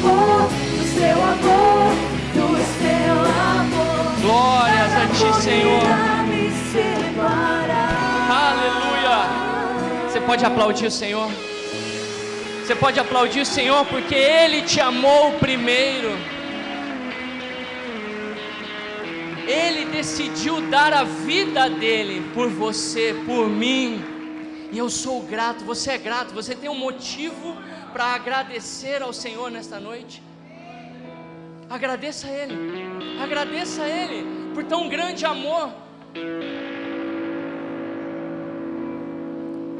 amor, do seu amor, do seu amor. Glórias a Ti, Senhor. Me separar. Aleluia. Você pode aplaudir o Senhor? Você pode aplaudir o Senhor porque Ele te amou primeiro. Ele decidiu dar a vida dele por você, por mim. E eu sou grato. Você é grato? Você tem um motivo para agradecer ao Senhor nesta noite? Agradeça a Ele. Agradeça a Ele por tão grande amor.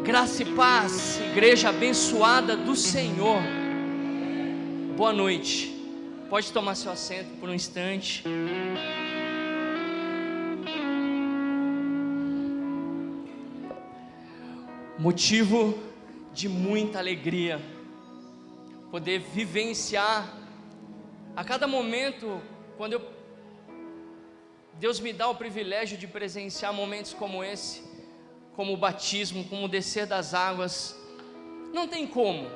Graça e paz, igreja abençoada do Senhor. Boa noite. Pode tomar seu assento por um instante. Motivo de muita alegria poder vivenciar a cada momento, quando Deus me dá o privilégio de presenciar momentos como esse, como o batismo, como o descer das águas. Não tem como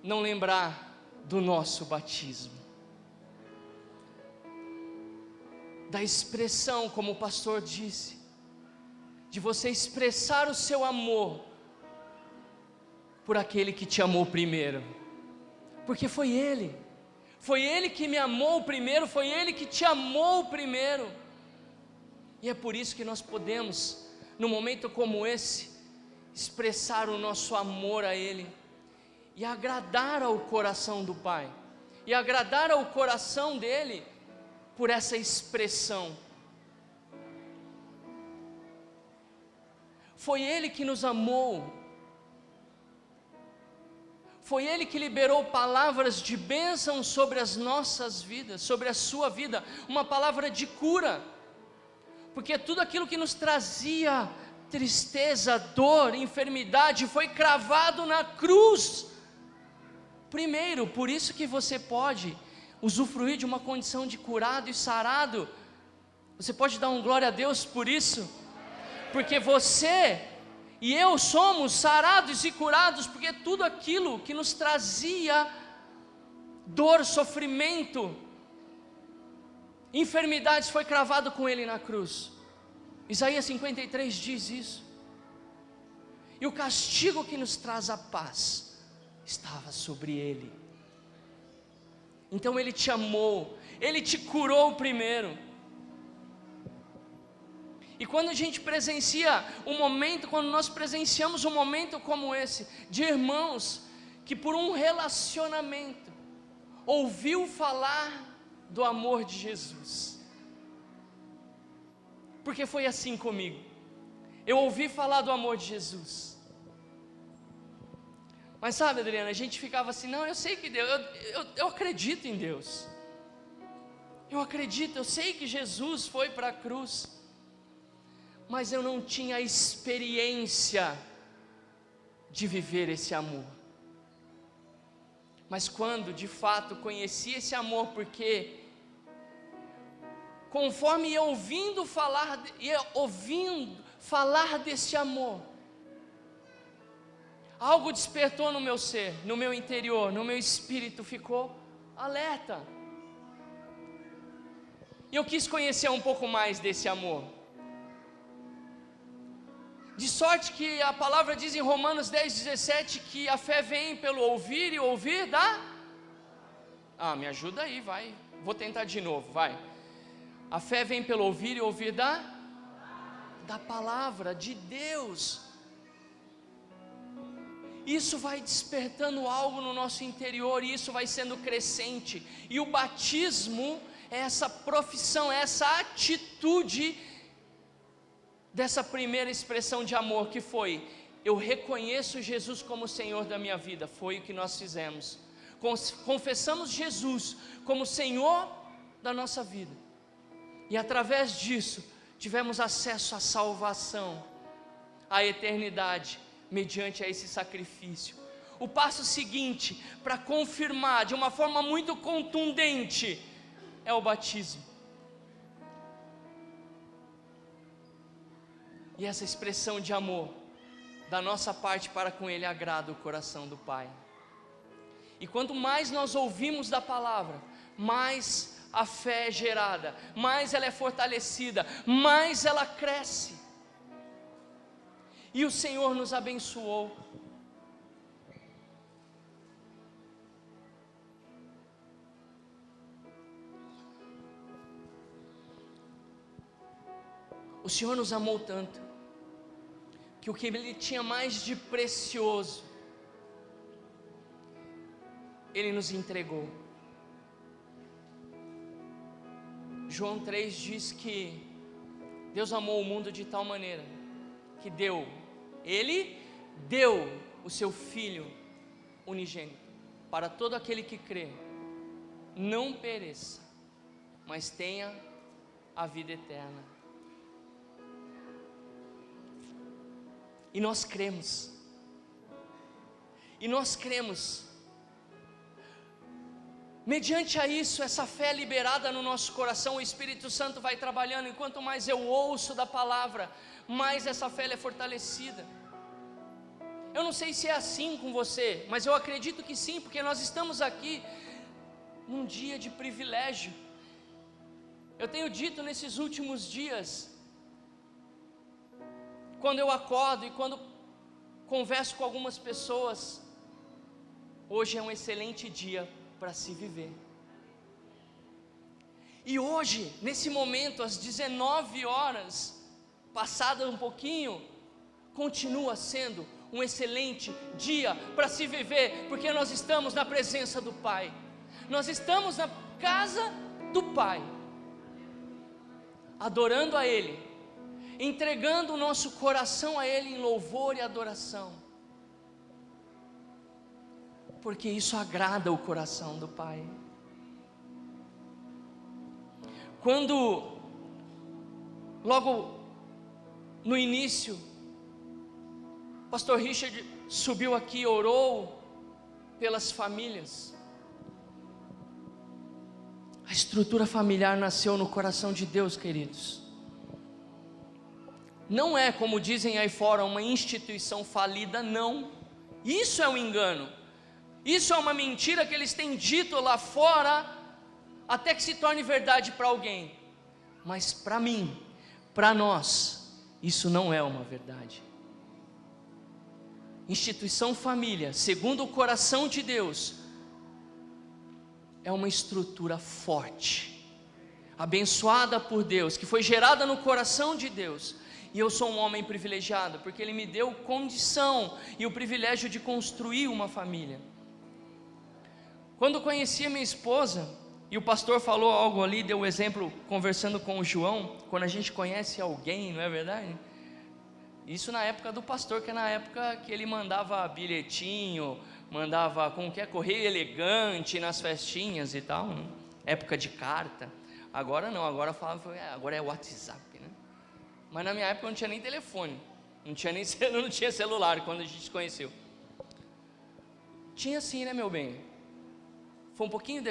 não lembrar do nosso batismo, da expressão, como o pastor disse, de você expressar o seu amor por aquele que te amou primeiro, porque foi Ele que me amou primeiro, foi Ele que te amou primeiro. E é por isso que nós podemos, num momento como esse, expressar o nosso amor a Ele, e agradar ao coração do Pai, e agradar ao coração dEle, por essa expressão. Foi Ele que nos amou, foi Ele que liberou palavras de bênção sobre as nossas vidas, sobre a sua vida, uma palavra de cura, porque tudo aquilo que nos trazia tristeza, dor, enfermidade, foi cravado na cruz primeiro. Por isso que você pode usufruir de uma condição de curado e sarado. Você pode dar um glória a Deus por isso, porque você e eu somos sarados e curados, porque tudo aquilo que nos trazia dor, sofrimento, enfermidades, foi cravado com Ele na cruz. Isaías 53 diz isso. E o castigo que nos traz a paz estava sobre Ele. Então Ele te amou, Ele te curou primeiro. E quando a gente presencia um momento, quando nós presenciamos um momento como esse, de irmãos que por um relacionamento ouviu falar do amor de Jesus, porque foi assim comigo. Eu ouvi falar do amor de Jesus, mas sabe, Adriana, a gente ficava assim: não, eu sei que Deus, eu acredito em Deus, eu acredito, eu sei que Jesus foi para a cruz, mas eu não tinha a experiência de viver esse amor. Mas quando de fato conheci esse amor, porque conforme ia ouvindo falar desse amor, algo despertou no meu ser, no meu interior, no meu espírito, ficou alerta. E eu quis conhecer um pouco mais desse amor. De sorte que a palavra diz em Romanos 10:17 que a fé vem pelo ouvir e ouvir me ajuda aí, vai. Vou tentar de novo, vai. A fé vem pelo ouvir e ouvir da palavra de Deus. Isso vai despertando algo no nosso interior, e isso vai sendo crescente. E o batismo é essa profissão, é essa atitude dessa primeira expressão de amor, que foi: eu reconheço Jesus como Senhor da minha vida. Foi o que nós fizemos, confessamos Jesus como Senhor da nossa vida, e através disso tivemos acesso à salvação, à eternidade, mediante a esse sacrifício. O passo seguinte, para confirmar de uma forma muito contundente, é o batismo. E essa expressão de amor da nossa parte para com Ele agrada o coração do Pai. E quanto mais nós ouvimos da palavra, mais a fé é gerada, mais ela é fortalecida, mais ela cresce. E o Senhor nos abençoou. O Senhor nos amou tanto, que o que Ele tinha mais de precioso, Ele nos entregou. João 3 diz que Deus amou o mundo de tal maneira, que Ele deu o seu Filho unigênito, para todo aquele que crê, não pereça, mas tenha a vida eterna. E nós cremos, mediante a isso, essa fé liberada no nosso coração, o Espírito Santo vai trabalhando, e quanto mais eu ouço da palavra, mais essa fé é fortalecida. Eu não sei se é assim com você, mas eu acredito que sim, porque nós estamos aqui num dia de privilégio. Eu tenho dito nesses últimos dias, quando eu acordo e quando converso com algumas pessoas, hoje é um excelente dia para se viver. E hoje, nesse momento, às 19 horas, passado um pouquinho, continua sendo um excelente dia para se viver, porque nós estamos na presença do Pai, nós estamos na casa do Pai, adorando a Ele, entregando o nosso coração a Ele em louvor e adoração, porque isso agrada o coração do Pai. Quando, logo no início, o pastor Richard subiu aqui e orou pelas famílias, a estrutura familiar nasceu no coração de Deus, queridos. Não é, como dizem aí fora, uma instituição falida, não. Isso é um engano. Isso é uma mentira que eles têm dito lá fora, até que se torne verdade para alguém. Mas para mim, para nós, isso não é uma verdade. Instituição família, segundo o coração de Deus, é uma estrutura forte, abençoada por Deus, que foi gerada no coração de Deus. E eu sou um homem privilegiado, porque Ele me deu condição e o privilégio de construir uma família. Quando conheci a minha esposa, e o pastor falou algo ali, deu um exemplo, conversando com o João, quando a gente conhece alguém, não é verdade? Isso na época do pastor, que é na época que ele mandava bilhetinho, mandava, como que é, correio elegante nas festinhas e tal, né? Época de carta. Agora não, agora falava, agora é WhatsApp, né? Mas na minha época não tinha nem telefone, não tinha celular quando a gente se conheceu. Tinha sim, né, meu bem? Foi um pouquinho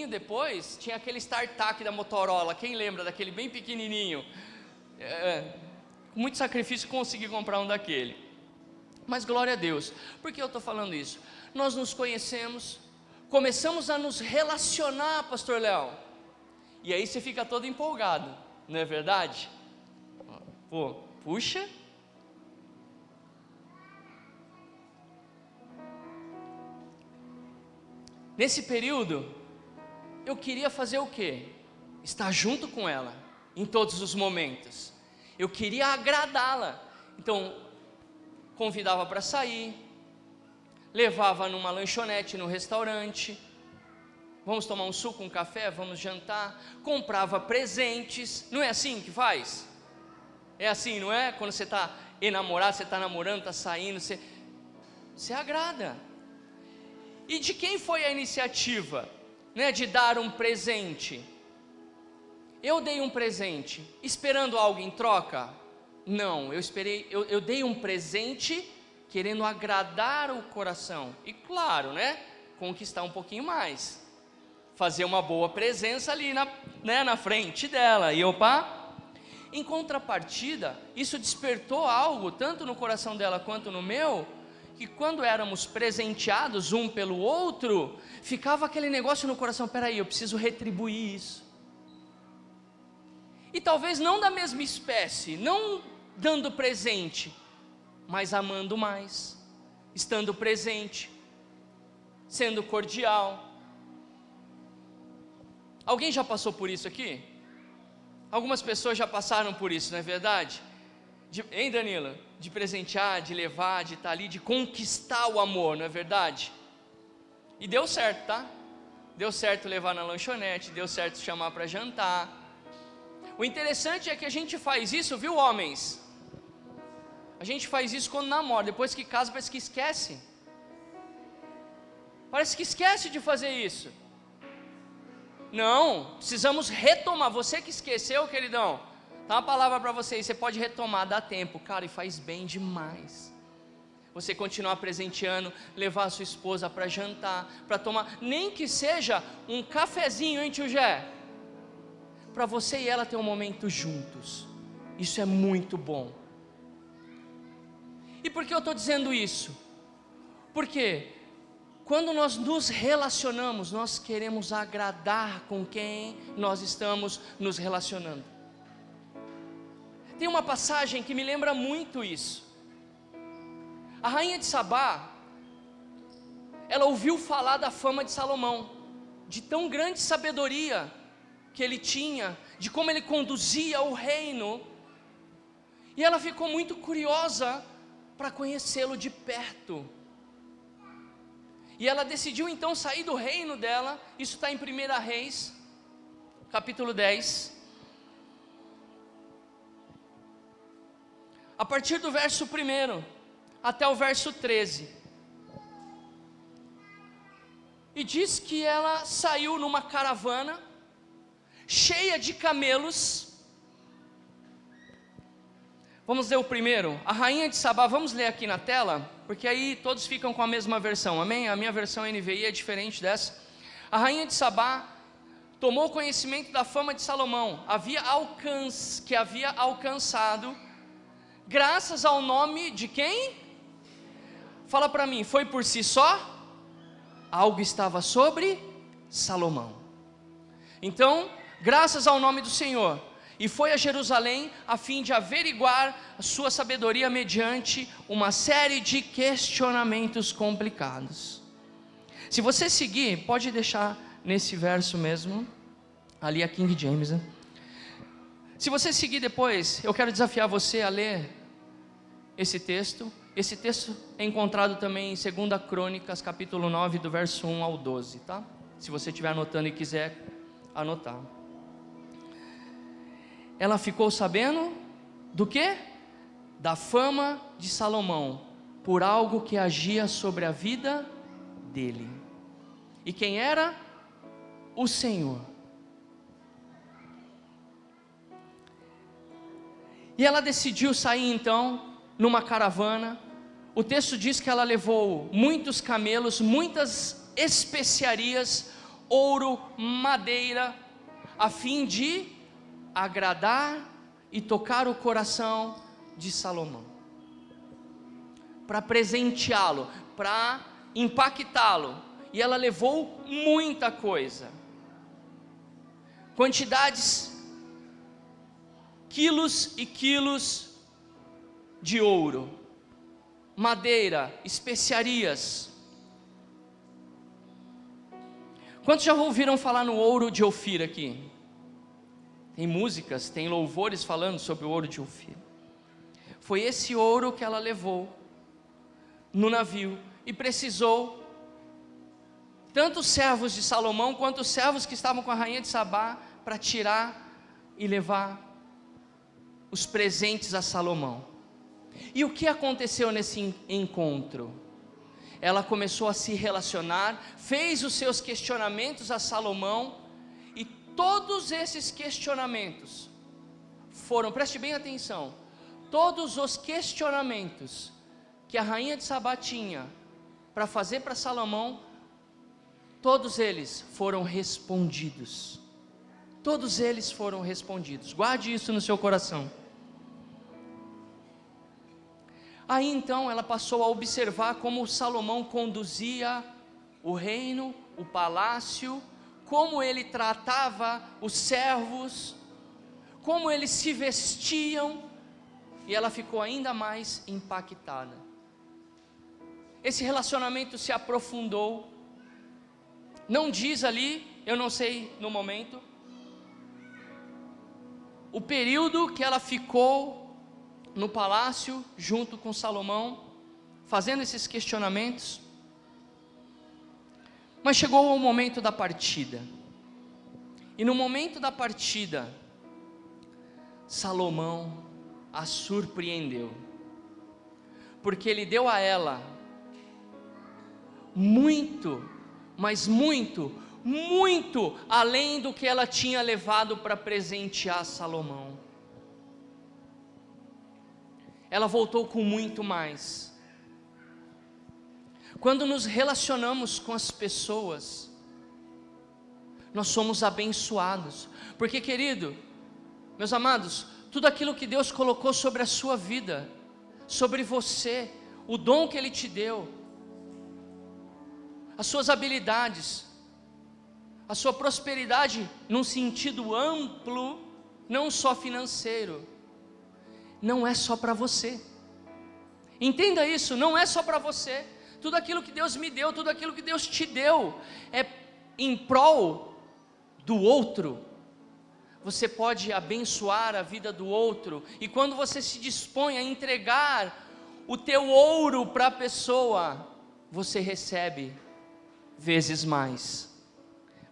depois, tinha aquele StarTAC da Motorola. Quem lembra daquele bem pequenininho? Com muito sacrifício consegui comprar um daquele. Mas glória a Deus. Por que eu estou falando isso? Nós nos conhecemos, começamos a nos relacionar, pastor Léo, e aí você fica todo empolgado, não é verdade? Pô, puxa. Nesse período, eu queria fazer o quê? Estar junto com ela, em todos os momentos. Eu queria agradá-la. Então, convidava para sair, levava numa lanchonete, no restaurante, vamos tomar um suco, um café, vamos jantar, comprava presentes. Não é assim que faz? É assim, não é? Quando você está enamorado, você está namorando, está saindo, você agrada. E de quem foi a iniciativa, né, de dar um presente? Eu dei um presente, esperando algo em troca? Não, eu dei um presente querendo agradar o coração. E claro, né, conquistar um pouquinho mais, fazer uma boa presença ali na frente dela. E opa! Em contrapartida, isso despertou algo, tanto no coração dela quanto no meu, que quando éramos presenteados um pelo outro, ficava aquele negócio no coração: peraí, eu preciso retribuir isso. E talvez não da mesma espécie, não dando presente, mas amando mais, estando presente, sendo cordial. Alguém já passou por isso aqui? Algumas pessoas já passaram por isso, não é verdade? Hein, Danila? De presentear, de levar, de estar ali, de conquistar o amor, não é verdade? E deu certo, tá? Deu certo levar na lanchonete, deu certo chamar para jantar. O interessante é que a gente faz isso, viu, homens? A gente faz isso quando namora, depois que casa parece que esquece. Parece que esquece de fazer isso. Não, precisamos retomar. Você que esqueceu, queridão, dá uma palavra para você, você pode retomar, dá tempo, cara, e faz bem demais. Você continuar presenteando, levar a sua esposa para jantar, para tomar, nem que seja um cafezinho, hein, tio Gé? Para você e ela ter um momento juntos. Isso é muito bom. E por que eu estou dizendo isso? Porque quando nós nos relacionamos, nós queremos agradar com quem nós estamos nos relacionando. Tem uma passagem que me lembra muito isso. A rainha de Sabá, ela ouviu falar da fama de Salomão, de tão grande sabedoria que ele tinha, de como ele conduzia o reino, e ela ficou muito curiosa para conhecê-lo de perto. E ela decidiu então sair do reino dela. Isso está em 1 Reis, capítulo 10. A partir do verso 1 até o verso 13. E diz que ela saiu numa caravana cheia de camelos. Vamos ler o primeiro, a rainha de Sabá. Vamos ler aqui na tela, porque aí todos ficam com a mesma versão, amém? A minha versão NVI é diferente dessa. A rainha de Sabá tomou conhecimento da fama de Salomão, que havia alcançado, graças ao nome de quem? Fala para mim, foi por si só? Algo estava sobre Salomão. Então, graças ao nome do Senhor, e foi a Jerusalém a fim de averiguar a sua sabedoria mediante uma série de questionamentos complicados. Se você seguir, pode deixar nesse verso mesmo, ali a King James, né? Se você seguir depois, eu quero desafiar você a ler esse texto. Esse texto é encontrado também em 2 Crônicas, capítulo 9, do verso 1 ao 12, tá? Se você estiver anotando e quiser anotar. Ela ficou sabendo do quê? Da fama de Salomão, por algo que agia sobre a vida dele. E quem era? O Senhor. E ela decidiu sair então numa caravana. O texto diz que ela levou muitos camelos, muitas especiarias, ouro, madeira, a fim de agradar e tocar o coração de Salomão, para presenteá-lo, para impactá-lo. E ela levou muita coisa, quantidades, quilos e quilos de ouro, madeira, especiarias. Quantos já ouviram falar no ouro de Ofir aqui? Tem músicas, tem louvores falando sobre o ouro de Ofir. Foi esse ouro que ela levou no navio e precisou, tanto os servos de Salomão quanto os servos que estavam com a rainha de Sabá, para tirar e levar os presentes a Salomão. E o que aconteceu nesse encontro? Ela começou a se relacionar, fez os seus questionamentos a Salomão, e todos esses questionamentos foram, preste bem atenção, todos os questionamentos que a rainha de Sabá tinha para fazer para Salomão, todos eles foram respondidos. Todos eles foram respondidos. Guarde isso no seu coração. Aí então ela passou a observar como Salomão conduzia o reino, o palácio, como ele tratava os servos, como eles se vestiam, e ela ficou ainda mais impactada. Esse relacionamento se aprofundou. Não diz ali, eu não sei no momento, o período que ela ficou no palácio junto com Salomão, fazendo esses questionamentos. Mas chegou o momento da partida. E no momento da partida, Salomão a surpreendeu, porque ele deu a ela muito, mas muito além do que ela tinha levado para presentear Salomão. Ela voltou com muito mais. Quando nos relacionamos com as pessoas, nós somos abençoados, porque, querido, meus amados, tudo aquilo que Deus colocou sobre a sua vida, sobre você, o dom que Ele te deu, as suas habilidades, a sua prosperidade num sentido amplo, não só financeiro, não é só para você. Entenda isso, não é só para você. Tudo aquilo que Deus me deu, tudo aquilo que Deus te deu, é em prol do outro. Você pode abençoar a vida do outro, e quando você se dispõe a entregar o teu ouro para a pessoa, você recebe vezes mais,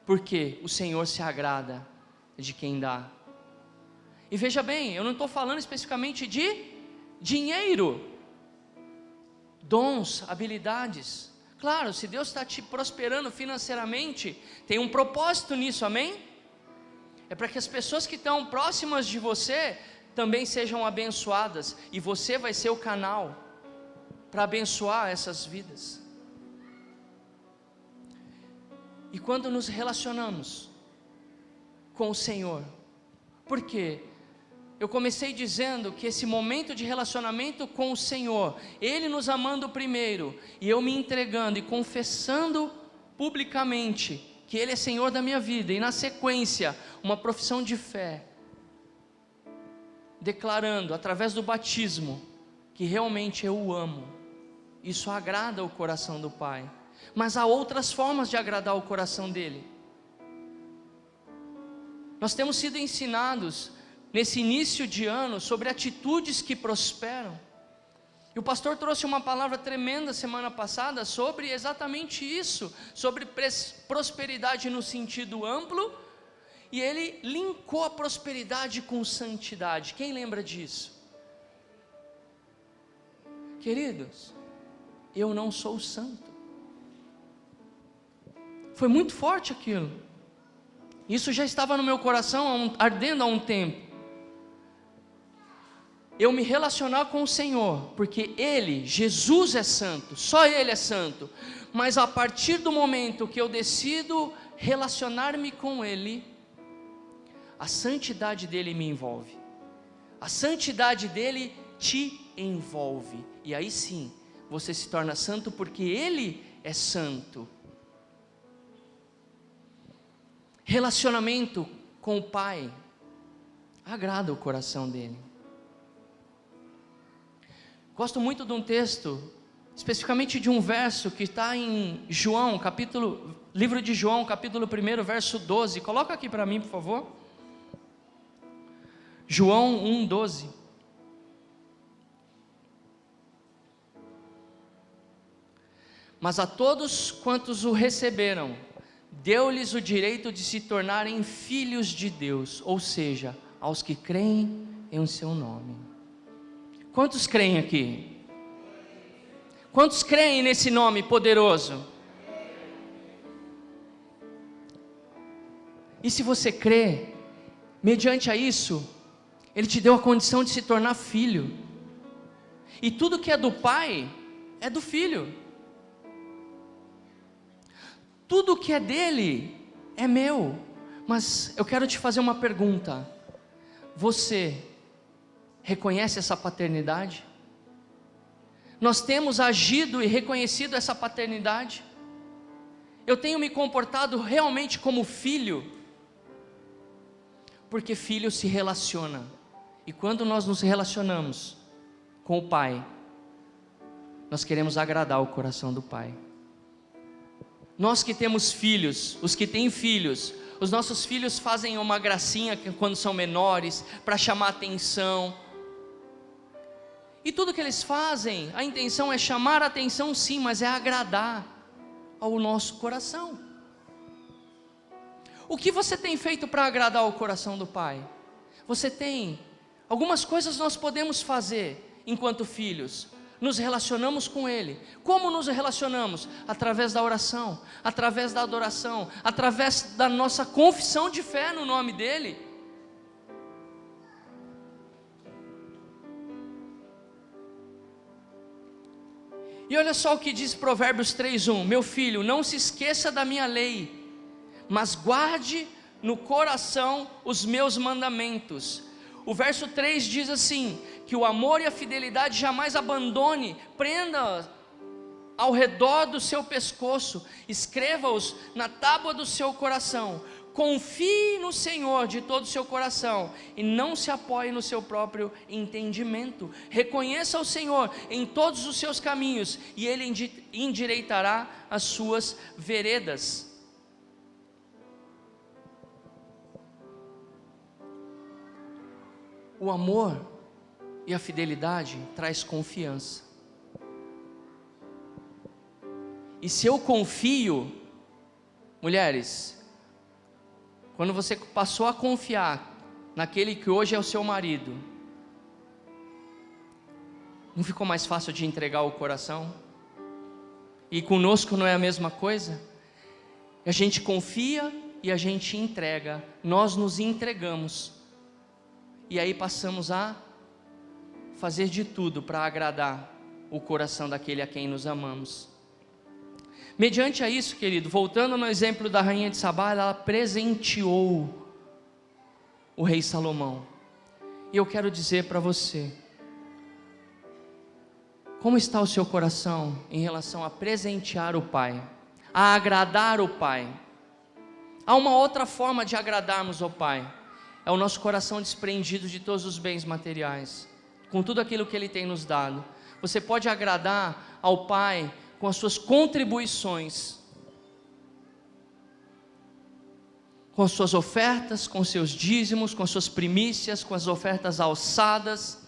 porque o Senhor se agrada de quem dá. E veja bem, eu não estou falando especificamente de dinheiro, dons, habilidades. Claro, se Deus está te prosperando financeiramente, tem um propósito nisso, amém? É para que as pessoas que estão próximas de você também sejam abençoadas, e você vai ser o canal para abençoar essas vidas. E quando nos relacionamos com o Senhor, por quê? Eu comecei dizendo que esse momento de relacionamento com o Senhor, Ele nos amando primeiro, e eu me entregando e confessando publicamente que Ele é Senhor da minha vida, e na sequência, uma profissão de fé, declarando através do batismo, que realmente eu o amo. Isso agrada o coração do Pai, mas há outras formas de agradar o coração dEle. Nós temos sido ensinados nesse início de ano sobre atitudes que prosperam, e o pastor trouxe uma palavra tremenda semana passada sobre exatamente isso, sobre prosperidade no sentido amplo, e ele linkou a prosperidade com santidade. Quem lembra disso? Queridos, eu não sou santo. Foi muito forte aquilo. Isso já estava no meu coração ardendo há um tempo. Eu me relacionar com o Senhor, porque Ele, Jesus é santo, só Ele é santo, mas a partir do momento que eu decido relacionar-me com Ele, a santidade dEle me envolve, a santidade dEle te envolve, e aí sim, você se torna santo porque Ele é santo. Relacionamento com o Pai agrada o coração dEle. Gosto muito de um texto, especificamente de um verso que está em João, livro de João, capítulo 1, verso 12. Coloca aqui para mim, por favor. João 1:12. Mas a todos quantos o receberam, deu-lhes o direito de se tornarem filhos de Deus, ou seja, aos que creem em seu nome. Quantos creem aqui? Quantos creem nesse nome poderoso? E se você crê, mediante a isso, Ele te deu a condição de se tornar filho. E tudo que é do Pai, é do Filho. Tudo que é dele, é meu. Mas eu quero te fazer uma pergunta. Você reconhece essa paternidade? Nós temos agido e reconhecido essa paternidade? Eu tenho me comportado realmente como filho? Porque filho se relaciona, e quando nós nos relacionamos com o Pai, nós queremos agradar o coração do Pai. Nós que temos filhos, os que têm filhos, os nossos filhos fazem uma gracinha quando são menores, para chamar atenção, e tudo que eles fazem, a intenção é chamar a atenção sim, mas é agradar ao nosso coração. O que você tem feito para agradar o coração do Pai? Você tem, algumas coisas nós podemos fazer enquanto filhos, nos relacionamos com Ele. Como nos relacionamos? Através da oração, através da adoração, através da nossa confissão de fé no nome dEle. E olha só o que diz Provérbios 3:1: meu filho, não se esqueça da minha lei, mas guarde no coração os meus mandamentos. O verso 3 diz assim, que o amor e a fidelidade jamais abandone, prenda ao redor do seu pescoço, escreva-os na tábua do seu coração. Confie no Senhor de todo o seu coração e não se apoie no seu próprio entendimento. Reconheça o Senhor em todos os seus caminhos e Ele endireitará as suas veredas. O amor e a fidelidade traz confiança. E se eu confio, mulheres, quando você passou a confiar naquele que hoje é o seu marido, não ficou mais fácil de entregar o coração? E conosco não é a mesma coisa? A gente confia e a gente entrega, nós nos entregamos. E aí passamos a fazer de tudo para agradar o coração daquele a quem nos amamos. Mediante a isso, querido, voltando no exemplo da rainha de Sabá, ela presenteou o rei Salomão. E eu quero dizer para você, como está o seu coração em relação a presentear o Pai, a agradar o Pai? Há uma outra forma de agradarmos ao Pai, é o nosso coração desprendido de todos os bens materiais, com tudo aquilo que Ele tem nos dado. Você pode agradar ao Pai com as suas contribuições, com as suas ofertas, com seus dízimos, com as suas primícias, com as ofertas alçadas.